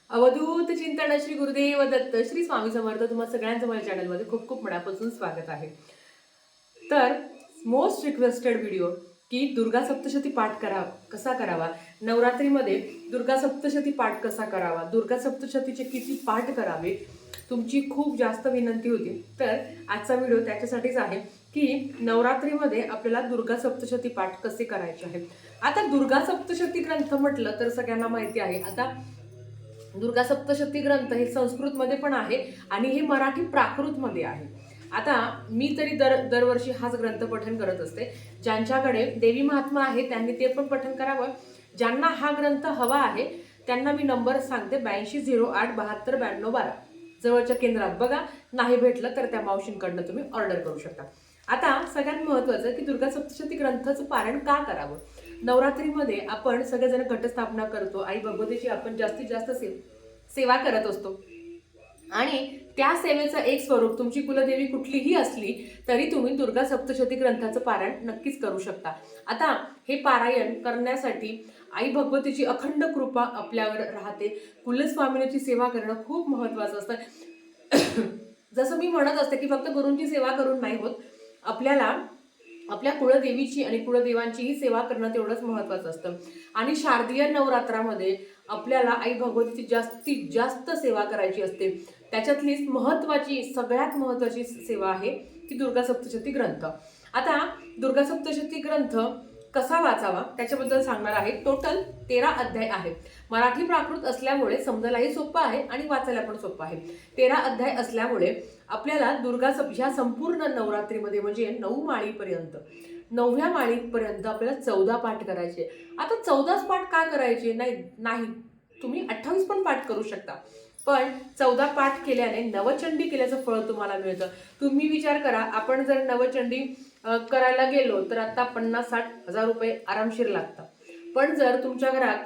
अवधूत चिंतन श्री गुरुदेव दत्त श्री स्वामी समर्थ तुम्हा सगळ्यांचं माझ्या चॅनलमध्ये खूप खूप मनापासून स्वागत आहे. तर मोस्ट रिक्वेस्टेड व्हिडिओ की दुर्गा सप्तशती पाठ कसा करावा, नवरात्रीमध्ये दुर्गा सप्तशती पाठ कसा करावा, दुर्गा सप्तशतीचे किती पाठ करावे, तुमची खूप जास्त विनंती होती. तर आजचा व्हिडिओ त्याच्यासाठीच आहे की नवरात्रीमध्ये आपल्याला दुर्गा सप्तशती पाठ कसे करायचे आहेत. आता दुर्गा सप्तशती ग्रंथ म्हटलं तर सगळ्यांना माहिती आहे. आता दुर्गा सप्तशती ग्रंथ हे संस्कृतमध्ये पण आहे आणि हे मराठी प्राकृतमध्ये आहे. आता मी तरी दरवर्षी हाच ग्रंथ पठण करत असते. ज्यांच्याकडे देवी महात्मा आहे त्यांनी ते पण पठण करावं. ज्यांना हा ग्रंथ हवा आहे त्यांना मी नंबर सांगते 8208729212. जवळच्या केंद्रात बघा, नाही भेटलं तर त्या मावशींकडनं तुम्ही ऑर्डर करू शकता. आता सगळ्यात महत्त्वाचं की दुर्गा सप्तशती ग्रंथाचं पारायण का करावं. नवरात्रीमध्ये आपण सगळेजण घटस्थापना करतो, आई भगवतीची आपण जास्तीत जास्त सेवा करत असतो आणि त्या सेवेचं एक स्वरूप तुमची कुलदेवी कुठलीही असली तरी तुम्ही दुर्गा सप्तशती ग्रंथाचं पारायण नक्कीच करू शकता. आता हे पारायण करण्यासाठी आई भगवतीची अखंड कृपा आपल्यावर राहते. कुलस्वामिनीची सेवा करणं खूप महत्त्वाचं असतं. जसं मी म्हणत असते की फक्त गुरूंची सेवा करून नाही होत, आपल्याला आपल्या कुळदेवीची आणि कुळदेवांचीही सेवा करणं तेवढंच महत्त्वाचं असतं. आणि शारदीय नवरात्रामध्ये आपल्याला आई भगवतीची जास्तीत जास्त सेवा करायची असते. त्याच्यातलीच महत्त्वाची, सगळ्यात महत्त्वाची सेवा आहे की दुर्गा सप्तशती ग्रंथ. आता दुर्गा सप्तशती ग्रंथ कसा वाचावा त्याच्याबद्दल सांगणार आहे. टोटल 13 अध्याय आहेत. मराठी प्राकृत असल्यामुळे समजायलाही सोपं आहे आणि वाचायला पण सोपं आहे. 13 अध्याय असल्यामुळे आपल्याला दुर्गा ह्या संपूर्ण नवरात्रीमध्ये म्हणजे 9 माळीपर्यंत, 9व्या माळीपर्यंत आपल्याला 14 पाठ करायचे. आता 14च पाठ का करायचे नाही, तुम्ही 28 पण पाठ करू शकता. पण 14 पाठ केल्याने नवचंडी केल्याचं फळ तुम्हाला मिळतं. तुम्ही विचार करा, आपण जर नवचंडी करायला गेलो तर आता 50-60 हजार रुपये आरामशीर लागतात. पण जर तुमच्या घरात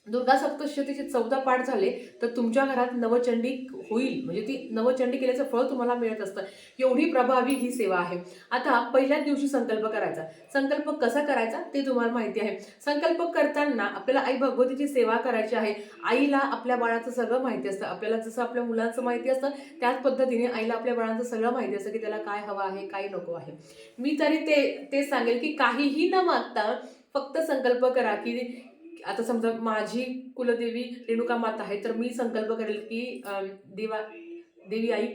दुर्गा सप्तशतीचे 14 पाठ झाले तर तुमच्या घरात नवचंडी होईल, म्हणजे ती नवचंडी केल्याचं फळ तुम्हाला मिळत असतं. एवढी प्रभावी ही सेवा आहे. आता पहिल्याच दिवशी संकल्प करायचा. संकल्प कसा करायचा ते तुम्हाला माहिती आहे. संकल्प करताना आपल्याला आई भगवतीची सेवा करायची आहे. आईला आपल्या बाळाचं सगळं माहिती असतं. आपल्याला जसं आपल्या मुलांचं माहिती असतं त्याच पद्धतीने आईला आपल्या बाळांचं सगळं माहिती असतं की त्याला काय हवं आहे, काय नको आहे. मी तरी ते सांगेल की काहीही न मागता फक्त संकल्प करा की आता समजा माझी कुलदेवी रेणुका माता आहे तर मी संकल्प करेल की देवी आई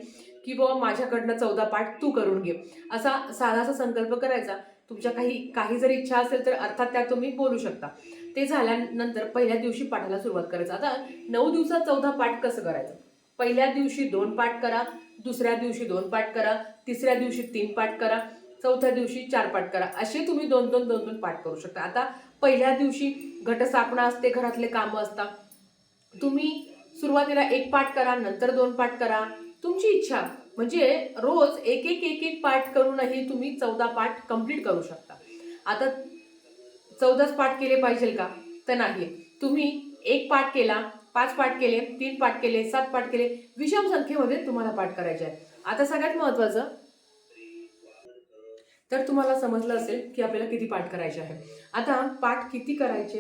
की बाबा माझ्याकडनं 14 पाठ तू करून घे. असा साधासा संकल्प करायचा. तुमच्या काही जर इच्छा असेल तर अर्थात त्या तुम्ही बोलू शकता. ते झाल्यानंतर पहिल्या दिवशी पाठाला सुरुवात करायचं. आता 9 दिवसात 14 पाठ कसं करायचं. पहिल्या दिवशी 2 पाठ करा, दुसऱ्या दिवशी 2 पाठ करा, तिसऱ्या दिवशी 3 पाठ करा, चौथ्या दिवशी 4 पाठ करा. असे तुम्ही 2-2 पाठ करू शकता. आता पहिल्या दिवशी घटस्थापना असते, घरातले कामं असतात. तुम्ही सुरुवातीला 1 पाठ करा, नंतर 2 पाठ करा, तुमची इच्छा. म्हणजे रोज एक पाठ करूनही तुम्ही 14 पाठ कंप्लीट करू शकता. आता 14च पाठ केले पाहिजे का तर नाही. तुम्ही 1 पाठ केला, 5 पाठ केले, 3 पाठ केले, 7 पाठ केले, विषम संख्येमध्ये तुम्हाला पाठ करायचे आहे. आता सगळ्यात महत्त्वाचं, तर तुम्हाला समजलं असेल की आपल्याला किती पाठ करायचे आहे. आता पाठ किती करायचे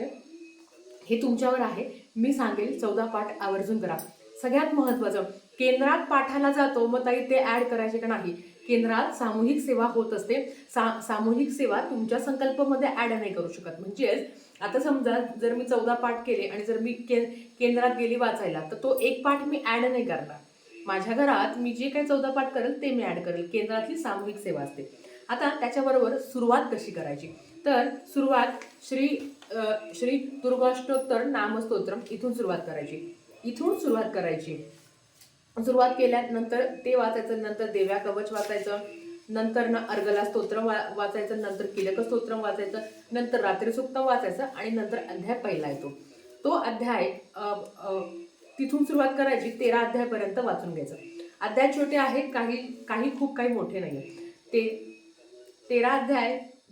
हे तुमच्यावर आहे. मी सांगेल 14 पाठ आवर्जून करा. सगळ्यात महत्त्वाचं, केंद्रात पाठाला जातो मग ताई ते ॲड करायचे का नाही. केंद्रात सामूहिक सेवा होत असते. सामूहिक सेवा तुमच्या संकल्पामध्ये ॲड नाही करू शकत. म्हणजेच आता समजा जर मी 14 पाठ केले आणि जर मी केंद्रात गेली वाचायला तर तो 1 पाठ मी ॲड नाही करणार. माझ्या घरात मी जे काही 14 पाठ करेल ते मी ॲड करेल. केंद्रातली सामूहिक सेवा असते. आता त्याच्याबरोबर सुरुवात कशी करायची. तर सुरुवात श्री दुर्गाष्टोत्तर नामस्तोत्रम इथून सुरुवात करायची. सुरुवात केल्यानंतर ते वाचायचं, नंतर देव्या कवच वाचायचं, नंतर अर्गला स्तोत्र वाचायचं, नंतर किलक स्तोत्रम वाचायचं, नंतर रात्री सुक्तम वाचायचं आणि नंतर अध्याय पहिला येतो. तो अध्याय तिथून सुरुवात करायची. 13 अध्यायपर्यंत वाचून घ्यायचं. अध्याय छोटे आहेत, काही खूप काही मोठे नाही. ते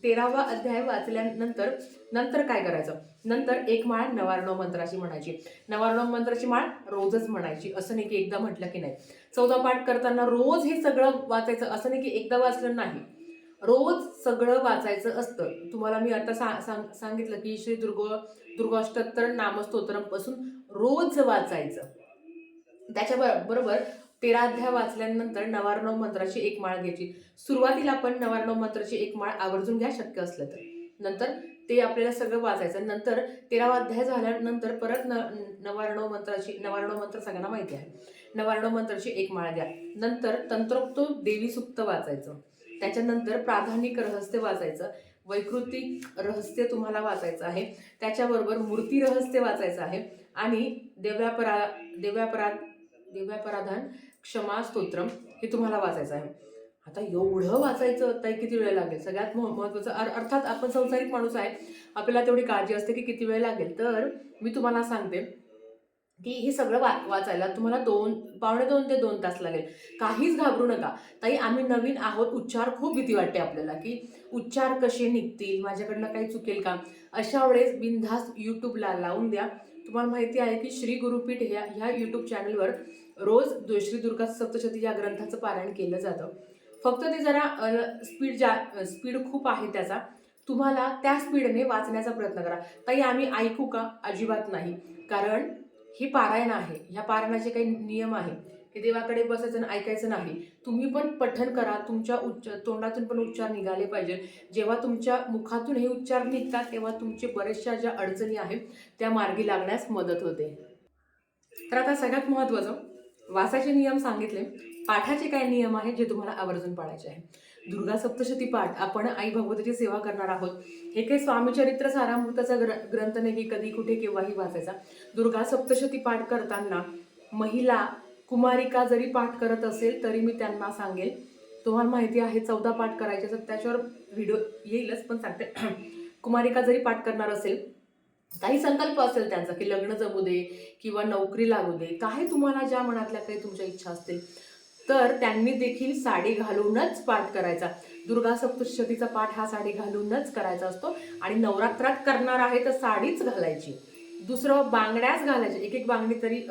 13वा अध्याय वाचल्यानंतर काय करायचं. नंतर 1 माळ नवार्णव मंत्राची म्हणायची. नवार्णव मंत्राची माळ रोजच म्हणायची. असं नाही की एकदा म्हटलं की नाही. 14 पाठ करताना रोज हे सगळं वाचायचं असं नाही की एकदा वाचलं नाही, रोज सगळं वाचायचं असतं. तुम्हाला मी आता सांगितलं की श्री दुर्गाष्टोत्तर नामस्तोत्रम पासून रोज वाचायचं. त्याच्याबरोबर 13 अध्याय वाचल्यानंतर नवार्णव मंत्राची एक माळ घ्यायची. सुरुवातीला आपण नवार्णव मंत्राची एक माळ आवर्जून घ्या शक्य असलं तर. नंतर ते आपल्याला सगळं वाचायचं. नंतर 13वा अध्याय झाल्यानंतर परत नवार्णव मंत्र सगळ्यांना माहिती आहे. नवार्णव मंत्राची एक माळ घ्या. नंतर तंत्रोक्त देवी सुक्त वाचायचं. त्याच्यानंतर प्राधानिक रहस्य वाचायचं. वैकृतिक रहस्य तुम्हाला वाचायचं आहे. त्याच्याबरोबर मूर्ती रहस्य वाचायचं आहे. आणि देव्यापराधान क्षमा स्तोत्रम हे तुम्हाला वाचायचं आहे. आता एवढं वाचायचं ताई किती वेळ लागेल? सगळ्यात महत्त्वाचं अर्थात आपण संसारिक माणूस आहे, आपल्याला तेवढी काळजी असते की किती वेळ लागेल. तर मी तुम्हाला सांगते की हे सगळं वाचायला तुम्हाला पावणे 2 ते 2 तास लागेल. काहीच घाबरू नका ताई, आम्ही नवीन आहोत, उच्चार खूप भीती वाटते आपल्याला की उच्चार कसे निघतील, माझ्याकडनं काही चुकेल का. अशा वेळेस बिनधास्त यूट्यूबला लावून द्या. तुम्हाला माहिती आहे की श्री गुरुपीठ ह्या यूट्यूब चॅनलवर रोज श्री दुर्गा सप्तशती या ग्रंथाचं पारायण केलं जातं. फक्त ते जरा स्पीड खूप आहे त्याचा. तुम्हाला त्या स्पीडने वाचण्याचा प्रयत्न करा. ताई आम्ही ऐकू का? अजिबात नाही. कारण ही पारायण आहे. ह्या पारायणाचे काही नियम आहे की देवाकडे बसायचं आणि ऐकायचं नाही. तुम्ही पण पठण करा. तुमच्या तोंडातून पण उच्चार निघाले पाहिजे. जेव्हा तुमच्या मुखातून हे उच्चार निघतात तेव्हा तुमचे बऱ्याचशा ज्या अडचणी आहेत त्या मार्गी लागण्यास मदत होते. तर आता सगळ्यात महत्त्वाचं वाचाचे नियम सांगितले. पाठाचे काय नियम आहेत जे तुम्हाला आवर्जून पाळायचे आहे. दुर्गा सप्तशती पाठ आपण आई भगवतीची सेवा करणार आहोत. हे काही स्वामीचरित्र सारामृताचा ग्रंथ नाही की कधी कुठे केव्हाही वाचायचा. दुर्गा सप्तशती पाठ करताना महिला कुमारिका जरी पाठ करत असेल तरी मी त्यांना सांगेल, तुम्हाला माहिती आहे 14 पाठ करायचे असतात, त्याच्यावर व्हिडिओ येईलच, पण सांगते कुमारिका जरी पाठ करणार असेल, काही संकल्प असेल त्यांचा की लग्न जमू दे किंवा नोकरी लागू दे, काही तुम्हाला ज्या मनातल्या काही तुमच्या इच्छा असतील तर त्यांनी देखील साडी घालूनच पाठ करायचा. दुर्गा सप्तशतीचा पाठ हा साडी घालूनच करायचा असतो. आणि नवरात्रात करणार आहे तर साडीच घालायची. दुसरं बांगड्याच घालायची. एक बांगडी तरी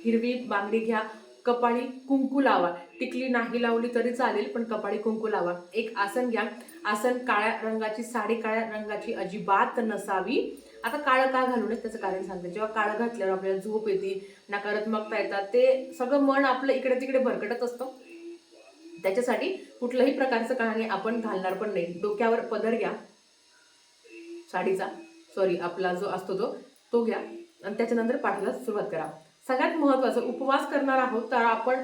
हिरवी बांगडी घ्या. कपाळी कुंकू लावा. टिकली नाही लावली तरी चालेल पण कपाळी कुंकू लावा. एक आसन घ्या. आसन काळ्या रंगाची, साडी काळ्या रंगाची अजिबात नसावी. आता काळं का घालू नये त्याचं कारण सांगते. जेव्हा काळं घातल्यावर आपल्याला झोप येते, नकारात्मकता येतात, ते सगळं मन आपलं इकडे तिकडे भरकटत असतं. त्याच्यासाठी कुठल्याही प्रकारचं कहाणी आपण घालणार पण नाही. डोक्यावर पदर घ्या साडीचा, आपला जो असतो तो घ्या आणि त्याच्यानंतर पाठाला सुरुवात करा. सगळ्यात महत्त्वाचं उपवास करणार आहोत तर आपण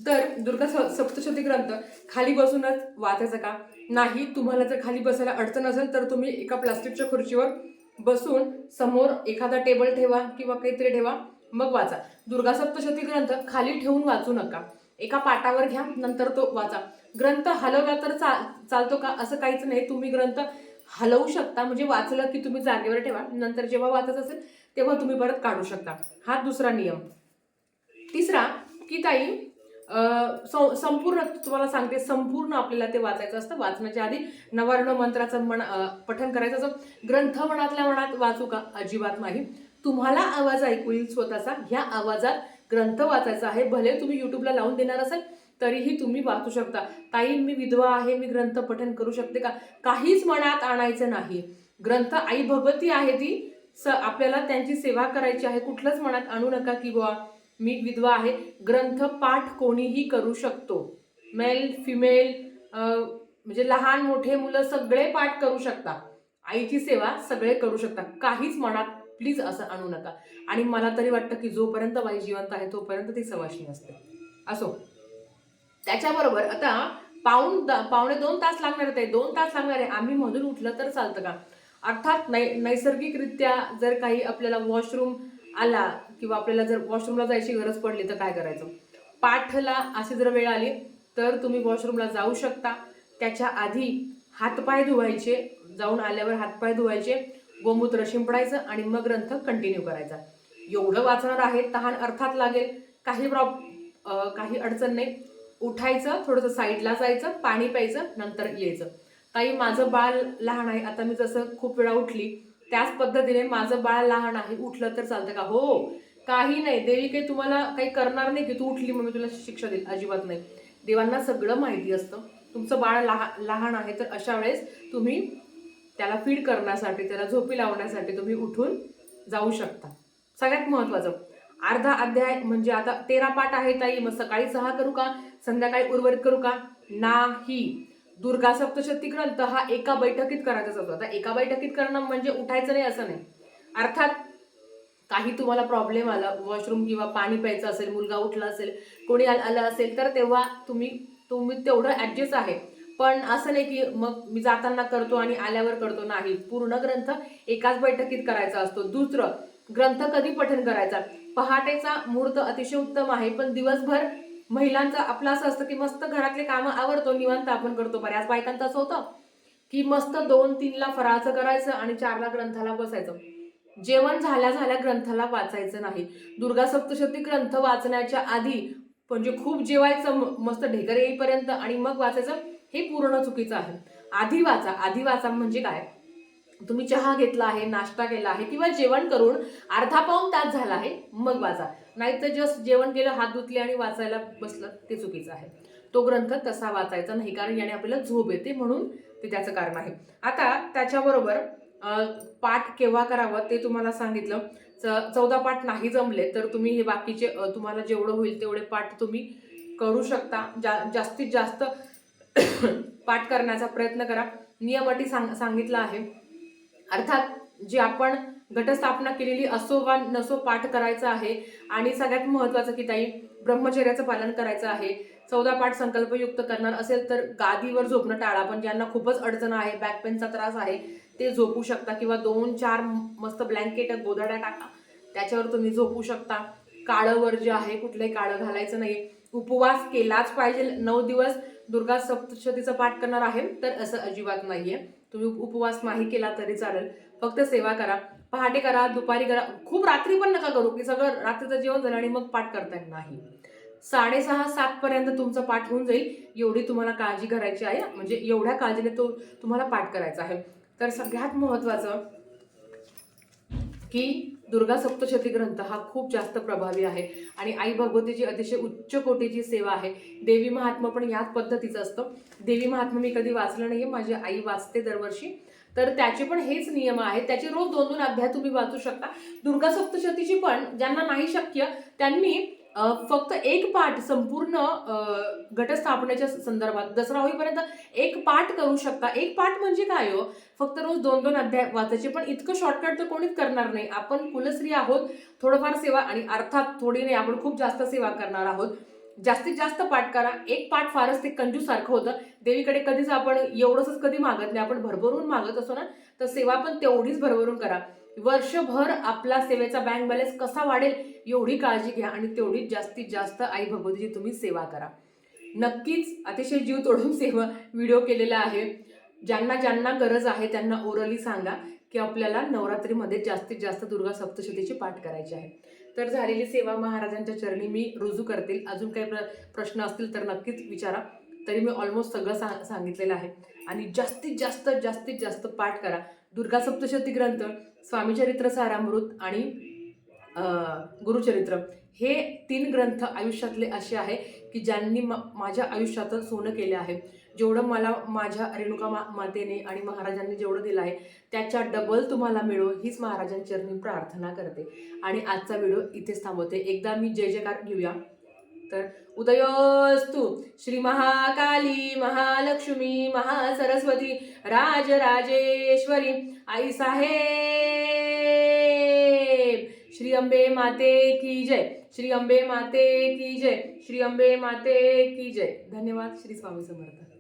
तर दुर्गा सप्तशती ग्रंथ खाली बसूनच वाचायचा का? नाही. तुम्हाला जर खाली बसायला अडचण असेल तर तुम्ही एका प्लास्टिकच्या खुर्चीवर बसून समोर एखादा टेबल ठेवा किंवा काहीतरी ठेवा, मग वाचा. दुर्गा सप्तशती ग्रंथ खाली ठेवून वाचू नका. एका पाटावर घ्या, नंतर तो वाचा. ग्रंथ हलवला तर चालतो का? असं काहीच नाही. तुम्ही ग्रंथ हलवू शकता, म्हणजे वाचलं की तुम्ही जागेवर ठेवा, नंतर जेव्हा वाचत असेल तेव्हा तुम्ही परत काढू शकता. हा दुसरा नियम. तिसरा की ताई संपूर्ण तुम्हाला सांगते, संपूर्ण आपल्याला ते वाचायचं असतं. वाचण्याच्या आधी नवार्णव मंत्राचं पठण करायचं असतं. ग्रंथ मनातल्या मनात वाचू का? अजिबात नाही. तुम्हाला आवाज ऐकू येईल स्वतःचा, ह्या आवाजात ग्रंथ वाचायचा आहे. भले तुम्ही युट्यूबला लावून देणार असाल तरीही तुम्ही वाचू शकता. ताई मी विधवा आहे, मी ग्रंथ पठण करू शकते का? काहीच मनात आणायचं नाही. ग्रंथ आई भगवती आहे ती, आपल्याला त्यांची सेवा करायची आहे. कुठलंच मनात आणू नका की बुवा मी विधवा आहे. ग्रंथ पाठ कोणीही करू शकतो. मेल फिमेल म्हणजे लहान मोठे मुलं सगळे पाठ करू शकतात. आईची सेवा सगळे करू शकतात. काहीच मनात प्लीज असं आणू नका. आणि मला तरी वाटतं की जोपर्यंत बाई जिवंत आहे तोपर्यंत ती सवाष्णी असते. असो. त्याच्याबरोबर आता पावणे 2 तास लागणार आहे. 2 तास लागणार आहे. आम्ही मधून उठलं तर चालतं का? अर्थात नैसर्गिकरित्या जर काही आपल्याला वॉशरूम आला किंवा आपल्याला जर वॉशरूमला जायची गरज पडली तर काय करायचं? पाठला अशी जर वेळ आली तर तुम्ही वॉशरूमला जाऊ शकता. त्याच्या आधी हातपाय धुवायचे. जाऊन आल्यावर हातपाय धुवायचे, गोमूत्र शिंपडायचं आणि मग ग्रंथ कंटिन्यू करायचा. एवढं वाचणार आहे. तहान अर्थात लागेल. काही अडचण नाही. उठायचं, थोडंसं साईडला जायचं, पाणी प्यायचं, नंतर यायचं. ताई माझं बाळ लहान आहे. आता मी जसं खूप वेळा उठली त्याच पद्धतीने माझं बाळ लहान आहे, उठलं तर चालतं का? हो. काही नाही. देवी काही तुम्हाला काही करणार नाही की तू उठली म्हणून तुला शिक्षा देईल. अजिबात नाही. देवांना सगळं माहिती असतं. तुमचं बाळ लहान आहे तर अशा वेळेस तुम्ही त्याला फीड करण्यासाठी, त्याला झोपी लावण्यासाठी तुम्ही उठून जाऊ शकता. सगळ्यात महत्वाचं, अर्धा अध्याय म्हणजे आता 13 पाठ आहे ताई, मग सकाळी 6 करू का, संध्याकाळी उर्वरित करू का? नाही. दुर्गा सप्तशती ग्रंथ हा एका बैठकीत करायचा असतो. आता एका बैठकीत करणं म्हणजे उठायचं नाही असं नाही. अर्थात काही तुम्हाला प्रॉब्लेम आला, वॉशरूम किंवा पाणी प्यायचं असेल, मुलगा उठला असेल, कोणी आलं असेल, तर तेव्हा तुम्ही तेवढं ऍडजस्ट आहे. पण असं नाही की मग मी जाताना करतो आणि आल्यावर करतो, नाही. पूर्ण ग्रंथ एकाच बैठकीत करायचा असतो. दुसरं, ग्रंथ कधी पठण करायचा? पहाटेचा मुहूर्त अतिशय उत्तम आहे, पण दिवसभर महिलांचं आपलं असं असतं की मस्त घरातले कामं आवरतो, निवांत आपण करतो. बऱ्याच बायकांचं असं होतं की मस्त 2-3ला फराळाचं करायचं आणि 4ला ग्रंथाला बसायचं. जेवण झाल्या ग्रंथाला वाचायचं नाही. दुर्गा सप्तशती ग्रंथ वाचण्याच्या आधी म्हणजे खूप जेवायचं, मस्त ढेकर येईपर्यंत आणि मग वाचायचं, हे पूर्ण चुकीचं आहे. आधी वाचा. आधी वाचा म्हणजे काय? तुम्ही चहा घेतला आहे, नाश्ता केला आहे किंवा जेवण करून अर्धा पाऊण तास झाला आहे, मग वाचा. नाहीतर जस्ट जेवण केलं, हात धुतले आणि वाचायला बसलं, ते चुकीचं आहे. तो ग्रंथ तसा वाचायचा नाही, कारण याने आपल्याला झोप येते, म्हणून ते त्याचं कारण आहे. आता त्याच्याबरोबर पाठ केव्हा करावं ते तुम्हाला सांगितलं. 14 पाठ नाही जमले तर तुम्ही हे बाकीचे तुम्हाला जेवढं होईल तेवढे पाठ तुम्ही करू शकता. जास्तीत जास्त पाठ करण्याचा प्रयत्न करा. नियम अटी सांगितला आहे. अर्थात जे आपण घटस्थापना केलेली असो वा नसो, पाठ करायचा आहे. आणि सगळ्यात महत्वाचं की ताई, ब्रह्मचर्याचं पालन करायचं आहे. 14 पाठ संकल्पयुक्त करणार असेल तर गादीवर झोपणं टाळा. पण ज्यांना खूपच अडचण आहे, बॅक पेनचा त्रास आहे, ते झोपू शकता किंवा 2-4 मस्त ब्लँकेट गोधड्या टाका, त्याच्यावर तुम्ही झोपू शकता. काळं वर्ज्य आहे, कुठलंही काळं घालायचं नाही. उपवास केलाच पाहिजे. 9 दिवस दुर्गा सप्तशतीचा पाठ करणार आहे तर असं अजिबात नाहीये. तुम्ही उपवास नाही केला तरी चालेल, फक्त सेवा करा. पहाटे करा, दुपारी करा, खूप रात्री पण नका करू की सगळं रात्रीचं जेवण झालं आणि मग पाठ करताय. नाही. 6:30-7 पर्यंत तुमचा पाठ होऊन जाईल, एवढी तुम्हाला काळजी करायची आहे. म्हणजे एवढ्या काळजीने तुम्हाला पाठ करायचा आहे. तर सगळ्यात महत्वाचं की दुर्गा सप्तशती ग्रंथ हा खूप जास्त प्रभावी आहे आणि आई भगवतीची अतिशय उच्च कोटीची सेवा आहे. देवी महात्मा पण याच पद्धतीचं असतं. देवी महात्मा मी कधी वाचलं नाहीये, माझी आई वाचते दरवर्षी, तर त्याचे पण हेच नियम आहेत. त्याचे रोज 2-2 अध्याय तुम्ही वाचू शकता. दुर्गा सप्तशतीची पण ज्यांना नाही शक्य त्यांनी फक्त एक पाठ संपूर्ण घटस्थापनेच्या संदर्भात दसरा होईपर्यंत एक पाठ करू शकता. एक पाठ म्हणजे काय हो? फक्त रोज 2-2 अध्याय वाचायचे. पण इतकं शॉर्टकट तर कोणीच करणार नाही. आपण कुलस्त्री आहोत, थोडंफार सेवा, आणि अर्थात थोडी नाही, आपण खूप जास्त सेवा करणार आहोत. जास्तीत जास्त पाठ करा. एक पाठ फारच ते कंजूसारखं होतं. देवीकडे कधीच आपण एवढंच कधी मागत नाही, आपण भरभरून मागत असतो ना, तर सेवा पण तेवढीच भरभरून करा. वर्षभर आपला सेवेचा बँक बॅलन्स कसा वाढेल एवढी काळजी घ्या आणि तेवढीच जास्तीत जास्त आई भगवतीची तुम्ही सेवा करा. नक्कीच अतिशय जीव तोडून सेवा व्हिडिओ केलेला आहे. ज्यांना ज्यांना गरज आहे त्यांना ओरली सांगा की आपल्याला नवरात्रीमध्ये जास्तीत जास्त दुर्गा सप्तशतीची पाठ करायची आहे. तर झालेली सेवा महाराजांच्या चरणी मी रुजू करतील. अजून काही प्रश्न असतील तर नक्कीच विचारा. तरी मी ऑलमोस्ट सगळं सांगितलेलं आहे. आणि जास्तीत जास्त पाठ करा. दुर्गा सप्तशती ग्रंथ, स्वामीचरित्र सारामृत आणि गुरुचरित्र, हे 3 ग्रंथ आयुष्यातले असे आहे की ज्यांनी माझ्या आयुष्यात सोनं केले आहे. जेवढं मला माझ्या रेणुका मातेने आणि महाराजांनी जेवढं दिलं आहे त्याच्या डबल तुम्हाला मिळो हीच महाराजांच्या चरणी प्रार्थना करते. आणि आजचा व्हिडिओ इथेच थांबवते. एकदा मी जय जयकार घेऊया. तर उदयोस्तु श्री महाकाली महालक्ष्मी महासरस्वती राजराजेश्वरी आई साहेब, श्री अंबे माते की जय, श्री अंबे माते की जय, श्री अंबे माते की जय. धन्यवाद. श्री स्वामी समर्थ.